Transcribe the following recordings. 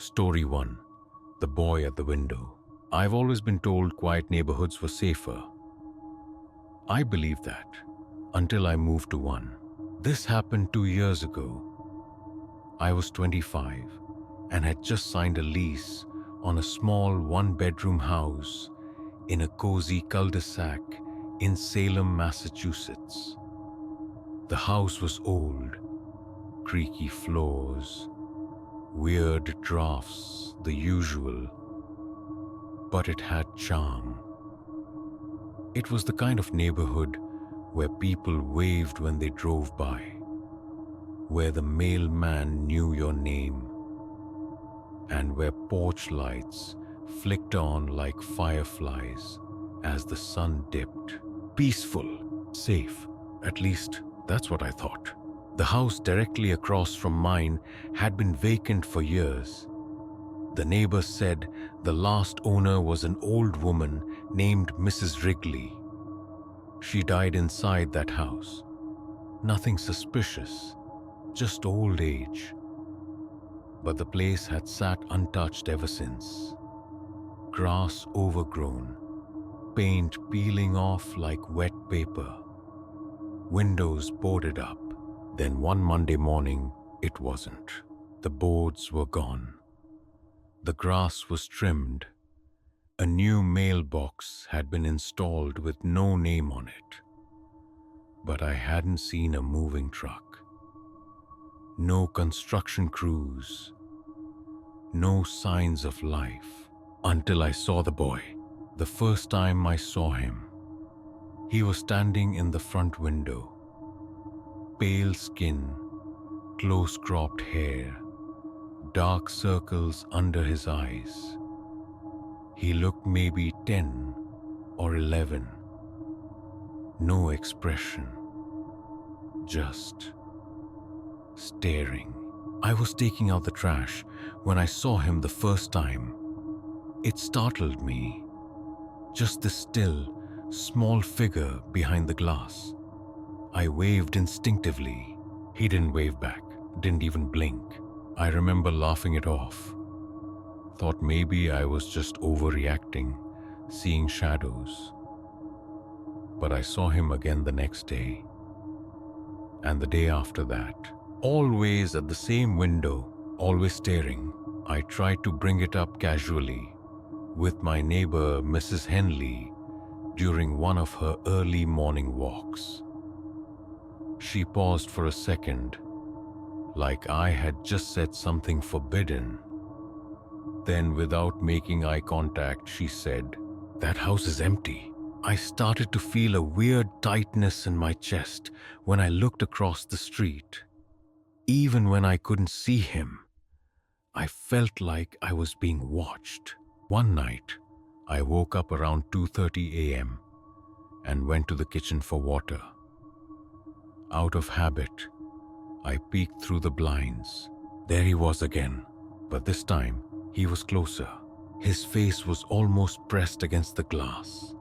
Story 1. The Boy at the Window. I've always been told quiet neighborhoods were safer. I believed that until I moved to one. This happened 2 years ago. I was 25 and had just signed a lease on a small one-bedroom house in a cozy cul-de-sac in Salem, Massachusetts. The house was old, creaky floors, weird drafts, the usual, but it had charm. It was the kind of neighborhood where people waved when they drove by, where the mailman knew your name, and where porch lights flicked on like fireflies as the sun dipped. Peaceful, safe, at least that's what I thought. The house directly across from mine had been vacant for years. The neighbors said the last owner was an old woman named Mrs. Wrigley. She died inside that house. Nothing suspicious, just old age. But the place had sat untouched ever since. Grass overgrown, paint peeling off like wet paper, windows boarded up. Then one Monday morning, it wasn't. The boards were gone. The grass was trimmed. A new mailbox had been installed with no name on it. But I hadn't seen a moving truck. No construction crews. No signs of life. Until I saw the boy. The first time I saw him. He was standing in the front window. Pale skin, close-cropped hair, dark circles under his eyes. He looked maybe 10 or 11. No expression, just staring. I was taking out the trash when I saw him the first time. It startled me. Just this still, small figure behind the glass. I waved instinctively. He didn't wave back, didn't even blink. I remember laughing it off. Thought maybe I was just overreacting, seeing shadows. But I saw him again the next day. And the day after that. Always at the same window, always staring. I tried to bring it up casually with my neighbor, Mrs. Henley, during one of her early morning walks. She paused for a second, like I had just said something forbidden. Then, without making eye contact, she said, "That house is empty." I started to feel a weird tightness in my chest when I looked across the street. Even when I couldn't see him, I felt like I was being watched. One night, I woke up around 2:30 a.m. and went to the kitchen for water. Out of habit, I peeked through the blinds. There he was again, but this time he was closer. His face was almost pressed against the glass,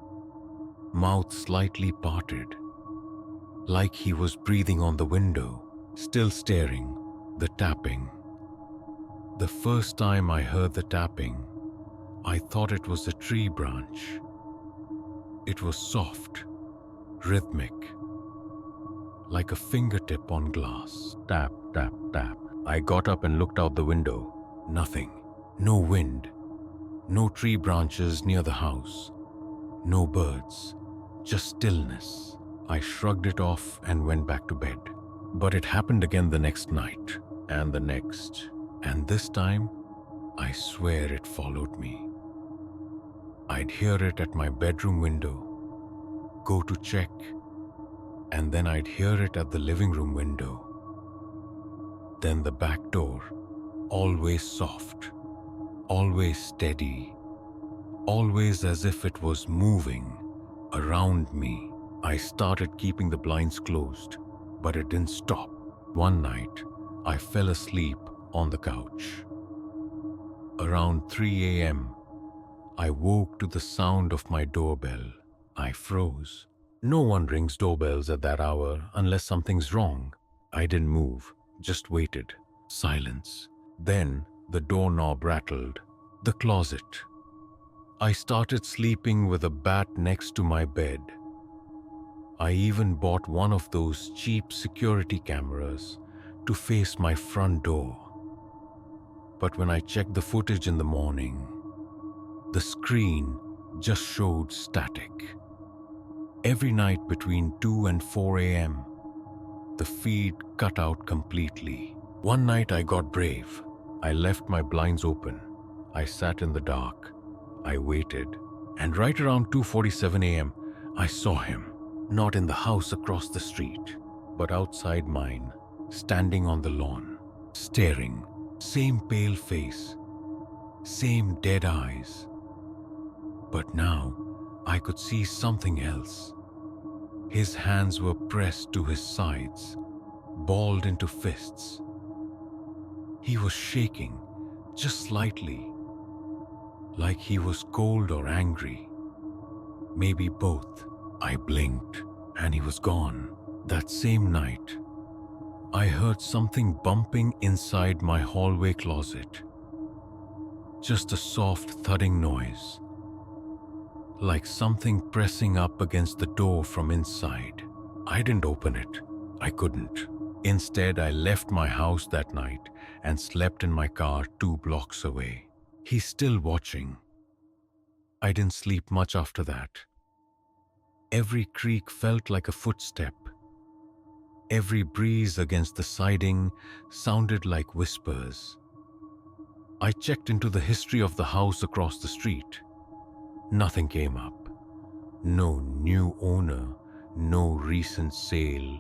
mouth slightly parted, like he was breathing on the window, still staring, the tapping. The first time I heard the tapping, I thought it was a tree branch. It was soft, rhythmic, like a fingertip on glass. Tap, tap, tap. I got up and looked out the window. Nothing. No wind. No tree branches near the house. No birds. Just stillness. I shrugged it off and went back to bed. But it happened again the next night, and the next. And this time, I swear it followed me. I'd hear it at my bedroom window, go to check, and then I'd hear it at the living room window. Then the back door, always soft, always steady, always as if it was moving around me. I started keeping the blinds closed, but it didn't stop. One night, I fell asleep on the couch. Around 3 a.m., I woke to the sound of my doorbell. I froze. No one rings doorbells at that hour unless something's wrong. I didn't move, just waited. Silence. Then The doorknob rattled. The closet. I started sleeping with a bat next to my bed. I even bought one of those cheap security cameras to face my front door. But when I checked the footage in the morning, the screen just showed static. Every night between 2 and 4 a.m., the feed cut out completely. One night I got brave. I left my blinds open. I sat in the dark. I waited. And right around 2:47 a.m., I saw him. Not in the house across the street, but outside mine, standing on the lawn, staring. Same pale face, same dead eyes. But now, I could see something else. His hands were pressed to his sides, balled into fists. He was shaking, just slightly, like he was cold or angry. Maybe both. I blinked, and he was gone. That same night, I heard something bumping inside my hallway closet. Just a soft thudding noise, like something pressing up against the door from inside. I didn't open it. I couldn't. Instead, I left my house that night and slept in my car 2 blocks away. He's still watching. I didn't sleep much after that. Every creak felt like a footstep. Every breeze against the siding sounded like whispers. I checked into the history of the house across the street. Nothing came up. No new owner, no recent sale,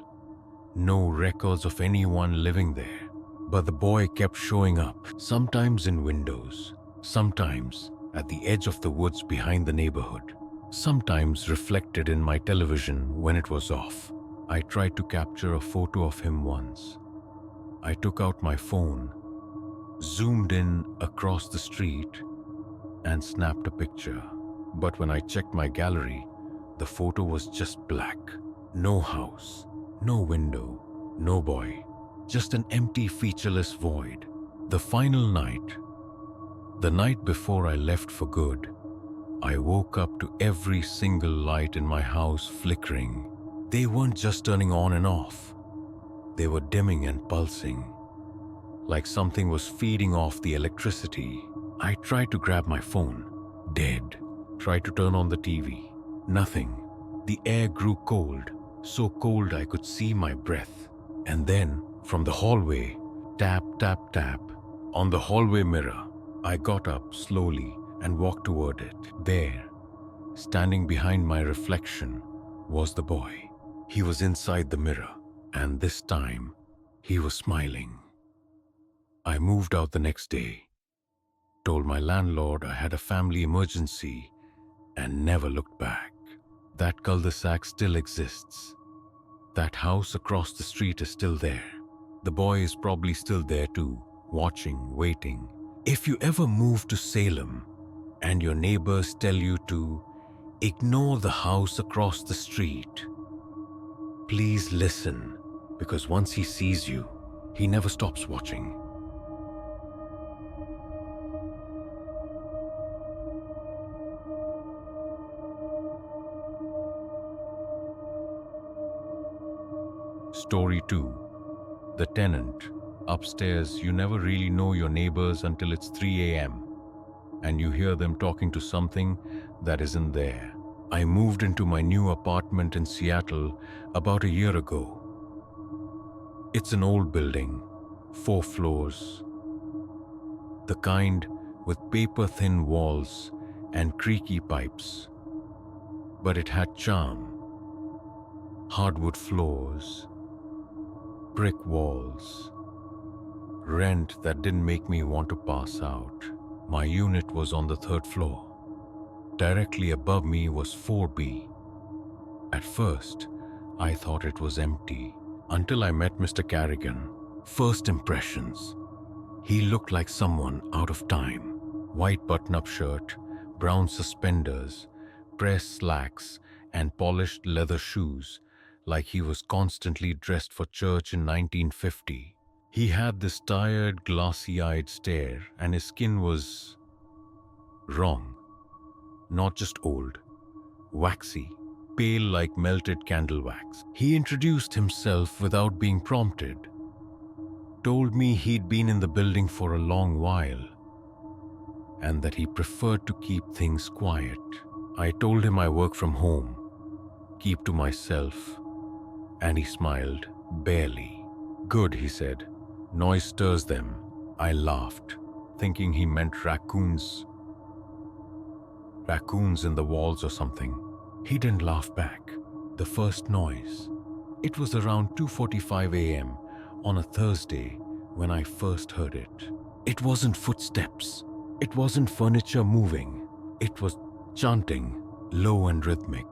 no records of anyone living there. But the boy kept showing up, sometimes in windows, sometimes at the edge of the woods behind the neighborhood, sometimes reflected in my television when it was off. I tried to capture a photo of him once. I took out my phone, zoomed in across the street, and snapped a picture. But when I checked my gallery, the photo was just black. No house, no window, no boy. Just an empty, featureless void. The final night, the night before I left for good, I woke up to every single light in my house flickering. They weren't just turning on and off. They were dimming and pulsing, like something was feeding off the electricity. I tried to grab my phone. Dead. Tried to turn on the TV. Nothing. The air grew cold, so cold I could see my breath. And then, from the hallway, tap, tap, tap, on the hallway mirror. I got up slowly and walked toward it. There, standing behind my reflection, was the boy. He was inside the mirror, and this time, he was smiling. I moved out the next day, told my landlord I had a family emergency, and never looked back. That cul-de-sac still exists. That house across the street is still there. The boy is probably still there too, watching, waiting. If you ever move to Salem and your neighbors tell you to ignore the house across the street, please listen, because once he sees you, he never stops watching. Story 2. The Tenant. Upstairs, you never really know your neighbors until it's 3 a.m. and you hear them talking to something that isn't there. I moved into my new apartment in Seattle about a year ago. It's an old building, 4 floors. The kind with paper-thin walls and creaky pipes. But it had charm. Hardwood floors, brick walls, rent that didn't make me want to pass out. My unit was on the 3rd floor. Directly above me was 4B. At first, I thought it was empty until I met Mr. Carrigan. First impressions. He looked like someone out of time. White button-up shirt, brown suspenders, pressed slacks, and polished leather shoes, like he was constantly dressed for church in 1950. He had this tired, glassy-eyed stare, and his skin was wrong, not just old, waxy, pale like melted candle wax. He introduced himself without being prompted, told me he'd been in the building for a long while, and that he preferred to keep things quiet. I told him I work from home, keep to myself, and he smiled, barely. Good, he said. Noise stirs them. I laughed, thinking he meant raccoons in the walls or something. He didn't laugh back. The first noise. It was around 2:45 a.m. on a Thursday when I first heard it. It wasn't footsteps. It wasn't furniture moving. It was chanting, low and rhythmic,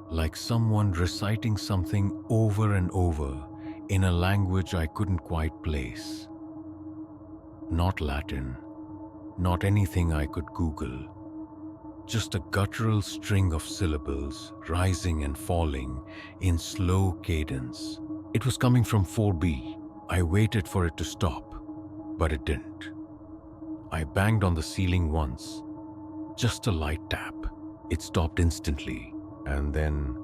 like someone reciting something over and over in a language I couldn't quite place. Not Latin, not anything I could Google. Just a guttural string of syllables rising and falling in slow cadence. It was coming from 4B. I waited for it to stop, but it didn't. I banged on the ceiling once, just a light tap. It stopped instantly, and then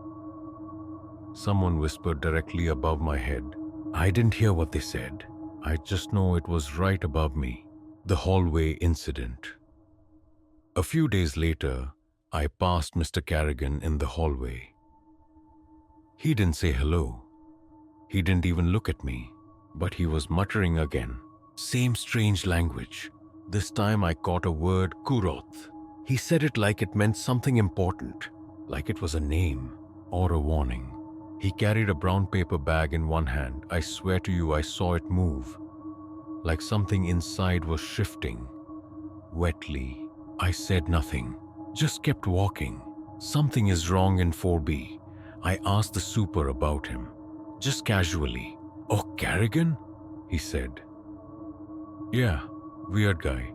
someone whispered directly above my head. I didn't hear what they said. I just know it was right above me. The hallway incident. A few days later, I passed Mr. Carrigan in the hallway. He didn't say hello. He didn't even look at me, but he was muttering again. Same strange language. This time I caught a word, kuroth. He said it like it meant something important, like it was a name or a warning. He carried a brown paper bag in one hand. I swear to you, I saw it move, like something inside was shifting. Wetly, I said nothing, just kept walking. Something is wrong in 4B. I asked the super about him, just casually. Oh, Carrigan? He said. Yeah, weird guy.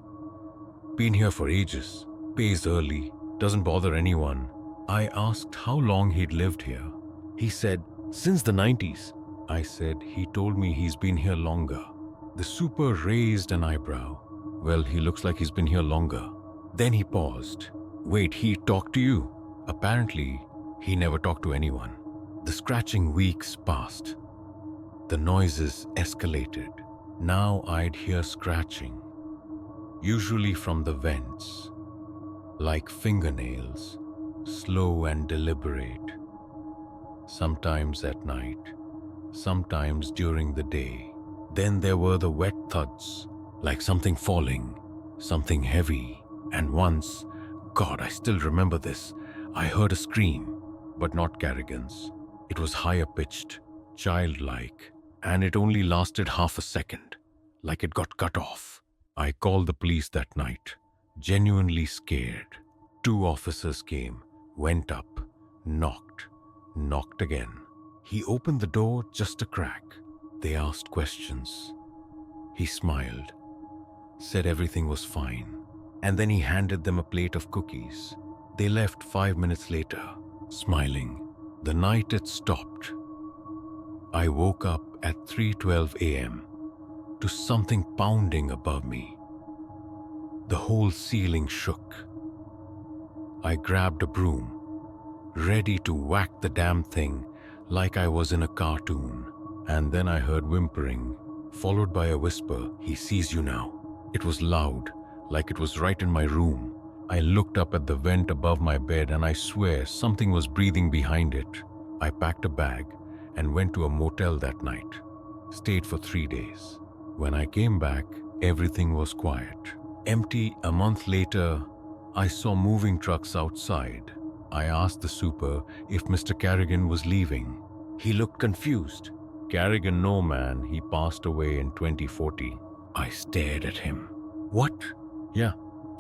Been here for ages, pays early, doesn't bother anyone. I asked how long he'd lived here. He said, since the 90s. I said, he told me he's been here longer. The super raised an eyebrow. Well, he looks like he's been here longer. Then he paused. Wait, he talked to you? Apparently, he never talked to anyone. The scratching weeks passed. The noises escalated. Now I'd hear scratching, usually from the vents, like fingernails, slow and deliberate. Sometimes at night, sometimes during the day. Then there were the wet thuds, like something falling, something heavy. And once, God, I still remember this, I heard a scream, but not Carrigan's. It was higher pitched, childlike, and it only lasted half a second, like it got cut off. I called the police that night, genuinely scared. 2 officers came, went up, knocked again. He opened the door just a crack. They asked questions. He smiled, said everything was fine, and then he handed them a plate of cookies. They left 5 minutes later, smiling. The night it stopped. I woke up at 3:12 a.m. to something pounding above me. The whole ceiling shook. I grabbed a broom, ready to whack the damn thing like I was in a cartoon. And then I heard whimpering, followed by a whisper, he sees you now. It was loud, like it was right in my room. I looked up at the vent above my bed and I swear something was breathing behind it. I packed a bag and went to a motel that night. Stayed for 3 days. When I came back, everything was quiet. Empty. A month later, I saw moving trucks outside. I asked the super if Mr. Carrigan was leaving. He looked confused. Carrigan, no man, he passed away in 2040. I stared at him. What? Yeah,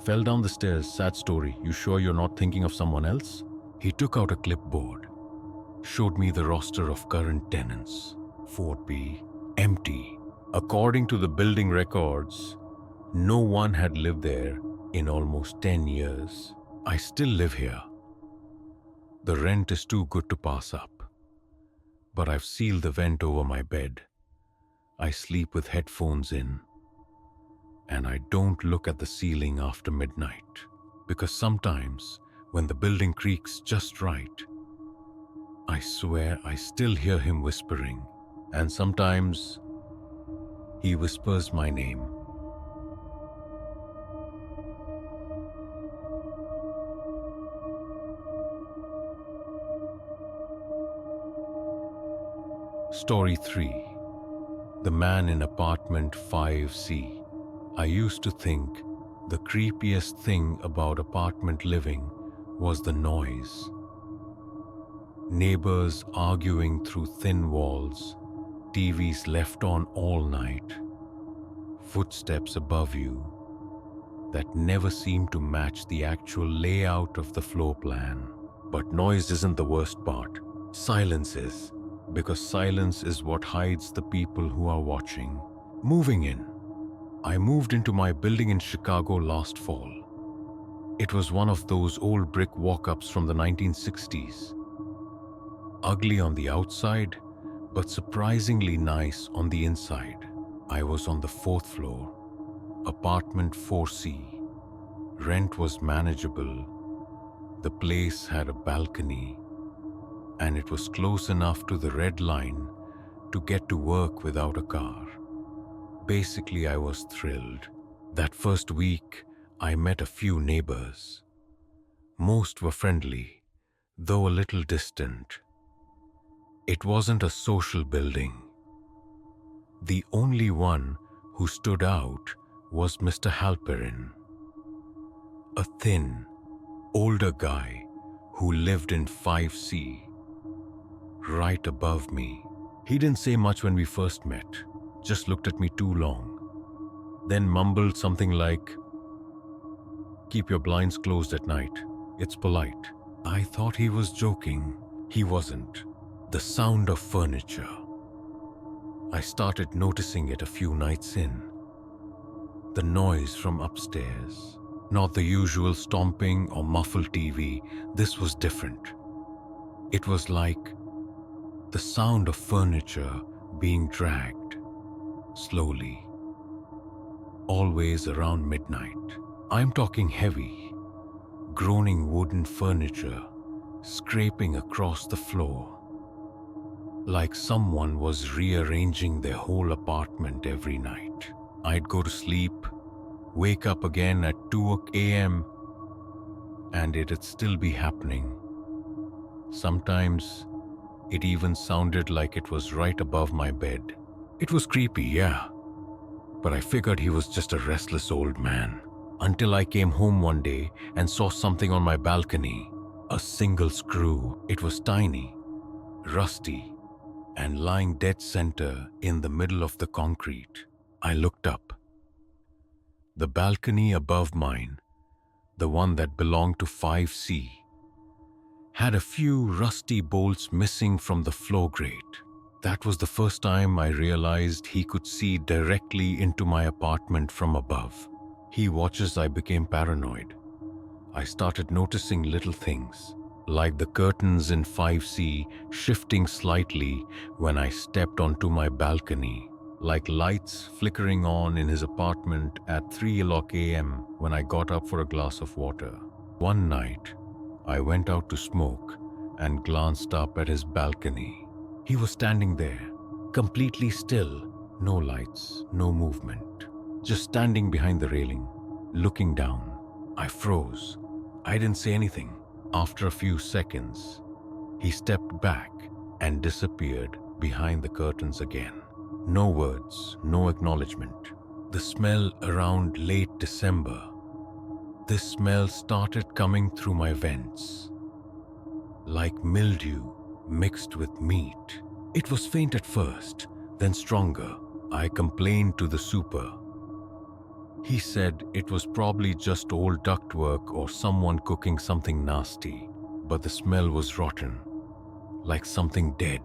fell down the stairs, sad story. You sure you're not thinking of someone else? He took out a clipboard, showed me the roster of current tenants. 4B, empty. According to the building records, no one had lived there in almost 10 years. I still live here. The rent is too good to pass up. But I've sealed the vent over my bed. I sleep with headphones in, and I don't look at the ceiling after midnight, because sometimes, when the building creaks just right, I swear I still hear him whispering, and sometimes he whispers my name. Story 3. The Man in Apartment 5C. I used to think the creepiest thing about apartment living was the noise. Neighbors arguing through thin walls, TVs left on all night, footsteps above you that never seem to match the actual layout of the floor plan. But noise isn't the worst part. Silence is, because silence is what hides the people who are watching. Moving in. I moved into my building in Chicago last fall. It was one of those old brick walk-ups from the 1960s. Ugly on the outside, but surprisingly nice on the inside. I was on the 4th floor, apartment 4C. Rent was manageable. The place had a balcony, and it was close enough to the red line to get to work without a car. Basically, I was thrilled. That first week, I met a few neighbors. Most were friendly, though a little distant. It wasn't a social building. The only one who stood out was Mr. Halperin, a thin, older guy who lived in 5C, right above me. He didn't say much when we first met, just looked at me too long, then mumbled something like, "Keep your blinds closed at night. It's polite." I thought he was joking. He wasn't. The sound of furniture. I started noticing it a few nights in. The noise from upstairs. Not the usual stomping or muffled TV. This was different. It was like the sound of furniture being dragged, slowly. Always around midnight. I'm talking heavy, groaning wooden furniture, scraping across the floor. Like someone was rearranging their whole apartment every night. I'd go to sleep, wake up again at 2 a.m., and it'd still be happening. Sometimes, it even sounded like it was right above my bed. It was creepy, yeah, but I figured he was just a restless old man. Until I came home one day and saw something on my balcony. A single screw. It was tiny, rusty, and lying dead center in the middle of the concrete. I looked up. The balcony above mine, the one that belonged to 5C, had a few rusty bolts missing from the floor grate. That was the first time I realized he could see directly into my apartment from above. He watches. I became paranoid. I started noticing little things, like the curtains in 5C shifting slightly when I stepped onto my balcony, like lights flickering on in his apartment at 3 a.m. when I got up for a glass of water. One night, I went out to smoke and glanced up at his balcony. He was standing there, completely still, no lights, no movement, just standing behind the railing, looking down. I froze. I didn't say anything. After a few seconds, he stepped back and disappeared behind the curtains again. No words, no acknowledgement. The smell around late December. This smell started coming through my vents, like mildew mixed with meat. It was faint at first, then stronger. I complained to the super. He said it was probably just old ductwork or someone cooking something nasty, but the smell was rotten, like something dead.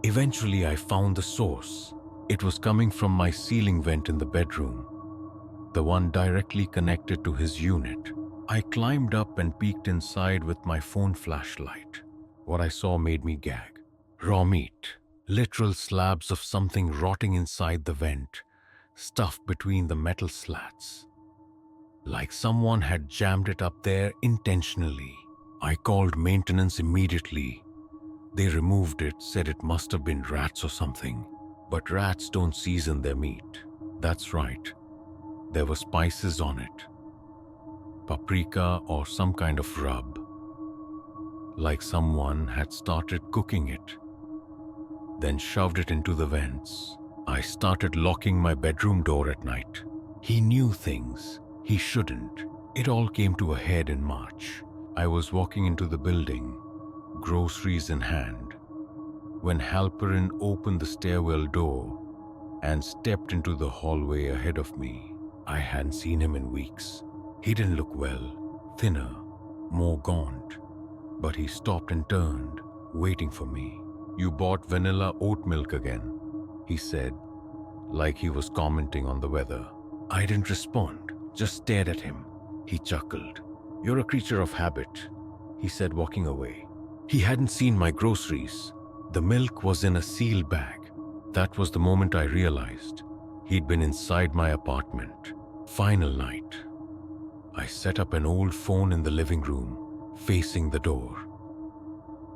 Eventually, I found the source. It was coming from my ceiling vent in the bedroom, the one directly connected to his unit. I climbed up and peeked inside with my phone flashlight. What I saw made me gag. Raw meat. Literal slabs of something rotting inside the vent, stuffed between the metal slats. Like someone had jammed it up there intentionally. I called maintenance immediately. They removed it, said it must have been rats or something. But rats don't season their meat. That's right. There were spices on it. Paprika or some kind of rub. Like someone had started cooking it. Then shoved it into the vents. I started locking my bedroom door at night. He knew things he shouldn't. It all came to a head in March. I was walking into the building, groceries in hand, when Halperin opened the stairwell door and stepped into the hallway ahead of me. I hadn't seen him in weeks. He didn't look well, thinner, more gaunt, but he stopped and turned, waiting for me. "You bought vanilla oat milk again," he said, like he was commenting on the weather. I didn't respond, just stared at him. He chuckled. "You're a creature of habit," he said, walking away. He hadn't seen my groceries. The milk was in a sealed bag. That was the moment I realized he'd been inside my apartment. Final night. I set up an old phone in the living room, facing the door.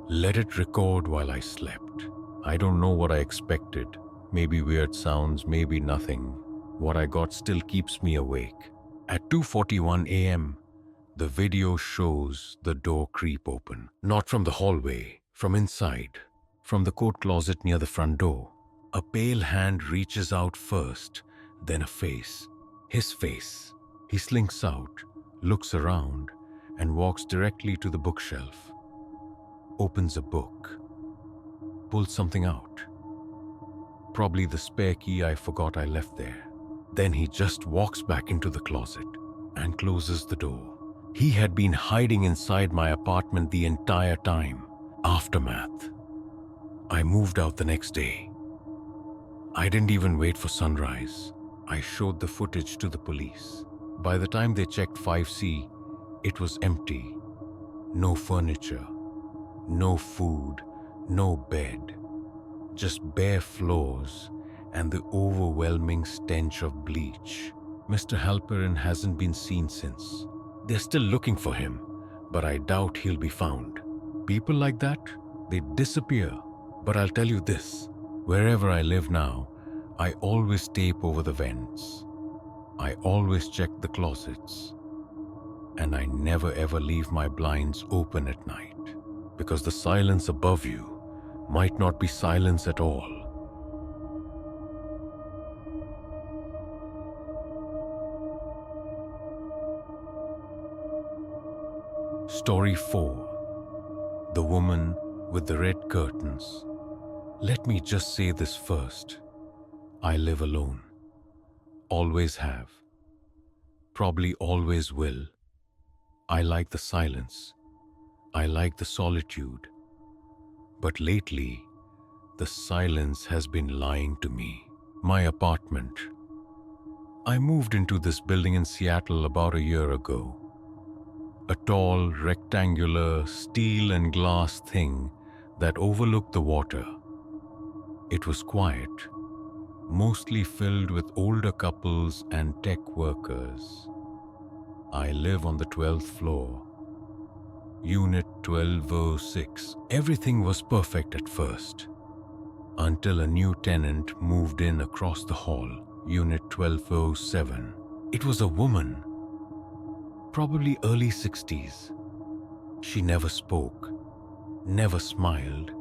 Let it record while I slept. I don't know what I expected. Maybe weird sounds, maybe nothing. What I got still keeps me awake. At 2:41 a.m., the video shows the door creep open. Not from the hallway, from inside, from the coat closet near the front door. A pale hand reaches out first, then a face. His face. He slinks out, looks around, and walks directly to the bookshelf. Opens a book. Pulls something out. Probably the spare key I forgot I left there. Then he just walks back into the closet and closes the door. He had been hiding inside my apartment the entire time. Aftermath. I moved out the next day. I didn't even wait for sunrise. I showed the footage to the police. By the time they checked 5C, it was empty. No furniture, no food, no bed. Just bare floors and the overwhelming stench of bleach. Mr. Halperin hasn't been seen since. They're still looking for him, but I doubt he'll be found. People like that, they disappear. But I'll tell you this, wherever I live now, I always tape over the vents. I always check the closets. And I never ever leave my blinds open at night, because the silence above you might not be silence at all. Story 4. The Woman with the Red Curtains. Let me just say this first. I live alone. Always have. Probably always will. I like the silence. I like the solitude. But lately, the silence has been lying to me. My apartment. I moved into this building in Seattle about a year ago. A tall, rectangular, steel and glass thing that overlooked the water. It was quiet, mostly filled with older couples and tech workers. I live on the 12th floor. Unit 1206. Everything was perfect at first, until a new tenant moved in across the hall, Unit 1207. It was a woman, probably early 60s. She never spoke, never smiled,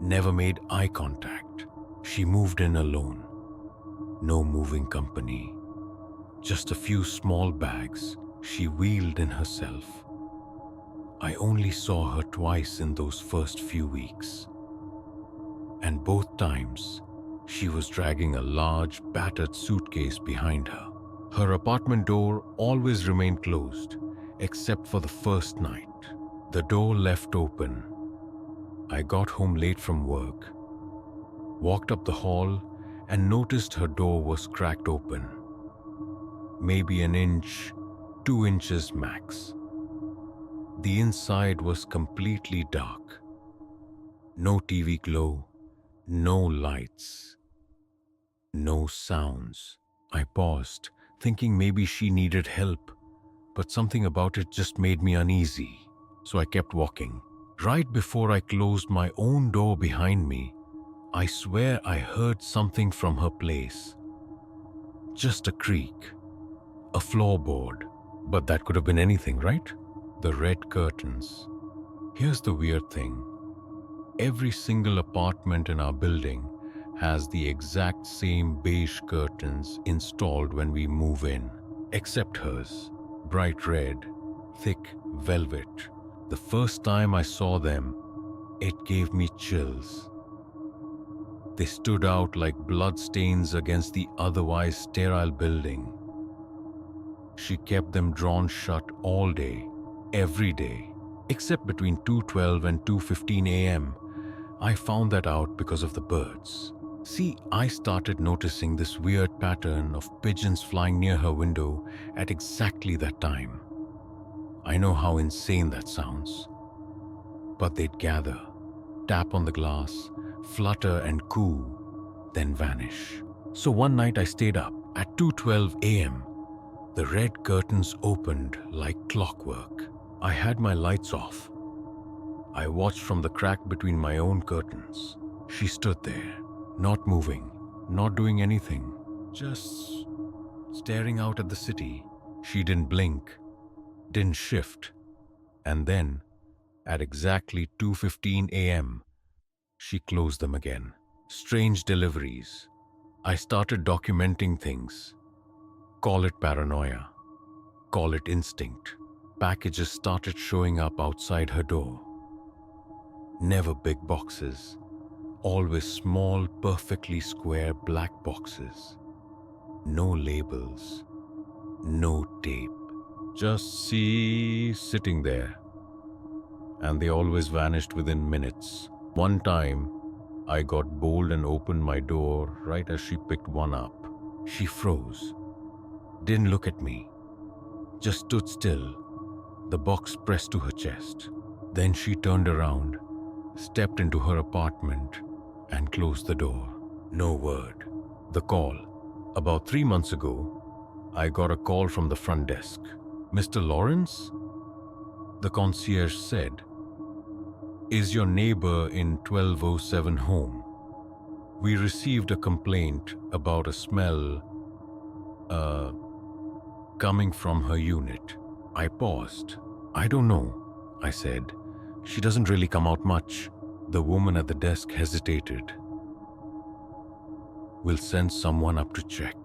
never made eye contact. She moved in alone. No moving company. Just a few small bags she wheeled in herself. I only saw her twice in those first few weeks. And both times, she was dragging a large, battered suitcase behind her. Her apartment door always remained closed, except for the first night. The door left open. I got home late from work, walked up the hall, and noticed her door was cracked open. Maybe an inch, 2 inches max. The inside was completely dark. No TV glow, No lights, no sounds. I paused, thinking maybe she needed help, but something about it just made me uneasy. So I kept walking. Right before I closed my own door behind me, I swear I heard something from her place. Just a creak, a floorboard. But that could have been anything, right? The red curtains. Here's the weird thing. Every single apartment in our building has the exact same beige curtains installed when we move in, except hers. Bright red, thick velvet. The first time I saw them, it gave me chills. They stood out like bloodstains against the otherwise sterile building. She kept them drawn shut all day, every day, except between 2:12 and 2:15 a.m. I found that out because of the birds. See, I started noticing this weird pattern of pigeons flying near her window at exactly that time. I know how insane that sounds. But they'd gather, tap on the glass, flutter and coo, then vanish. So one night I stayed up. At 2:12 a.m., the red curtains opened like clockwork. I had my lights off. I watched from the crack between my own curtains. She stood there, not moving, not doing anything, just staring out at the city. She didn't blink, didn't shift. And then, at exactly 2:15 a.m., she closed them again. Strange deliveries. I started documenting things. Call it paranoia. Call it instinct. Packages started showing up outside her door. Never big boxes. Always small, perfectly square black boxes. No labels. No tape. Just see sitting there. And they always vanished within minutes. One time, I got bold and opened my door right as she picked one up. She froze. Didn't look at me. Just stood still, the box pressed to her chest. Then she turned around, stepped into her apartment, and closed the door. No word. The call. About 3 months ago, I got a call from the front desk. "Mr. Lawrence?" The concierge said. "Is your neighbor in 1207 home? We received a complaint about a smell, coming from her unit." I paused. "I don't know," I said. "She doesn't really come out much." The woman at the desk hesitated. "We'll send someone up to check.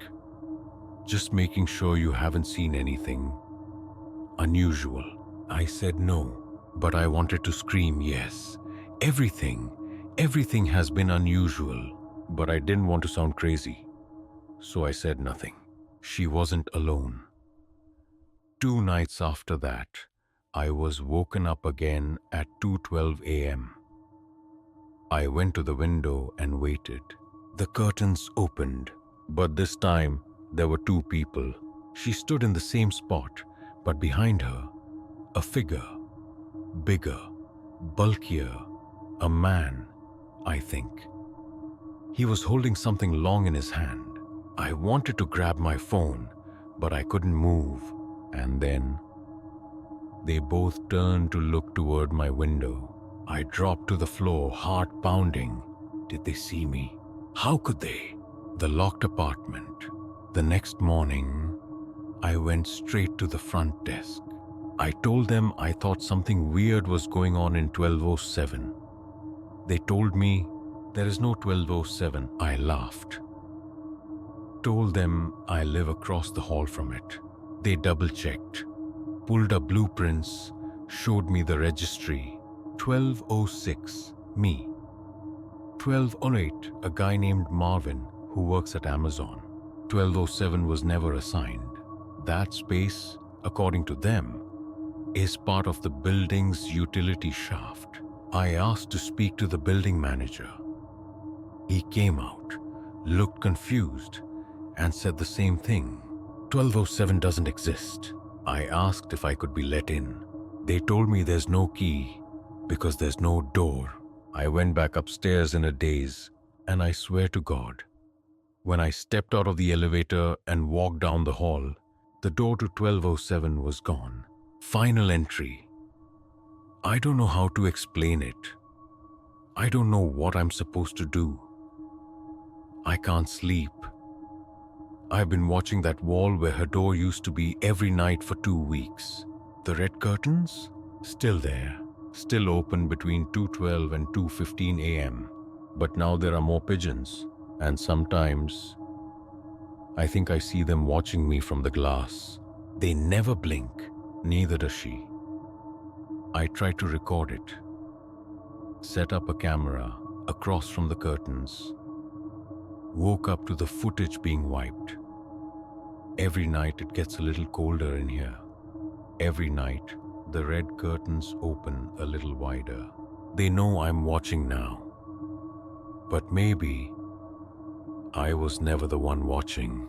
Just making sure you haven't seen anything unusual." I said no, but I wanted to scream yes. Everything has been unusual, but I didn't want to sound crazy. So I said nothing. She wasn't alone. 2 nights after that, I was woken up again at 2:12 a.m. I went to the window and waited. The curtains opened, but this time there were 2 people. She stood in the same spot, but behind her, a figure, bigger, bulkier, a man, I think. He was holding something long in his hand. I wanted to grab my phone, but I couldn't move. And then they both turned to look toward my window. I dropped to the floor, heart pounding. Did they see me? How could they? The locked apartment. The next morning, I went straight to the front desk. I told them I thought something weird was going on in 1207. They told me, "There is no 1207. I laughed. Told them I live across the hall from it. They double-checked, pulled up blueprints, showed me the registry. 1206, me. 1208, a guy named Marvin who works at Amazon. 1207 was never assigned. That space, according to them, is part of the building's utility shaft. I asked to speak to the building manager. He came out, looked confused, and said the same thing. 1207 doesn't exist. I asked if I could be let in. They told me there's no key because there's no door. I went back upstairs in a daze. And I swear to God, when I stepped out of the elevator and walked down the hall, the door to 1207 was gone. Final entry. I don't know how to explain it. I don't know what I'm supposed to do. I can't sleep. I've been watching that wall where her door used to be every night for 2 weeks. The red curtains? Still there. Still open between 2:12 and 2:15 a.m. But now there are more pigeons, and sometimes I think I see them watching me from the glass. They never blink, neither does she. I try to record it. Set up a camera across from the curtains. Woke up to the footage being wiped. Every night it gets a little colder in here. Every night the red curtains open a little wider. They know I'm watching now. But maybe I was never the one watching.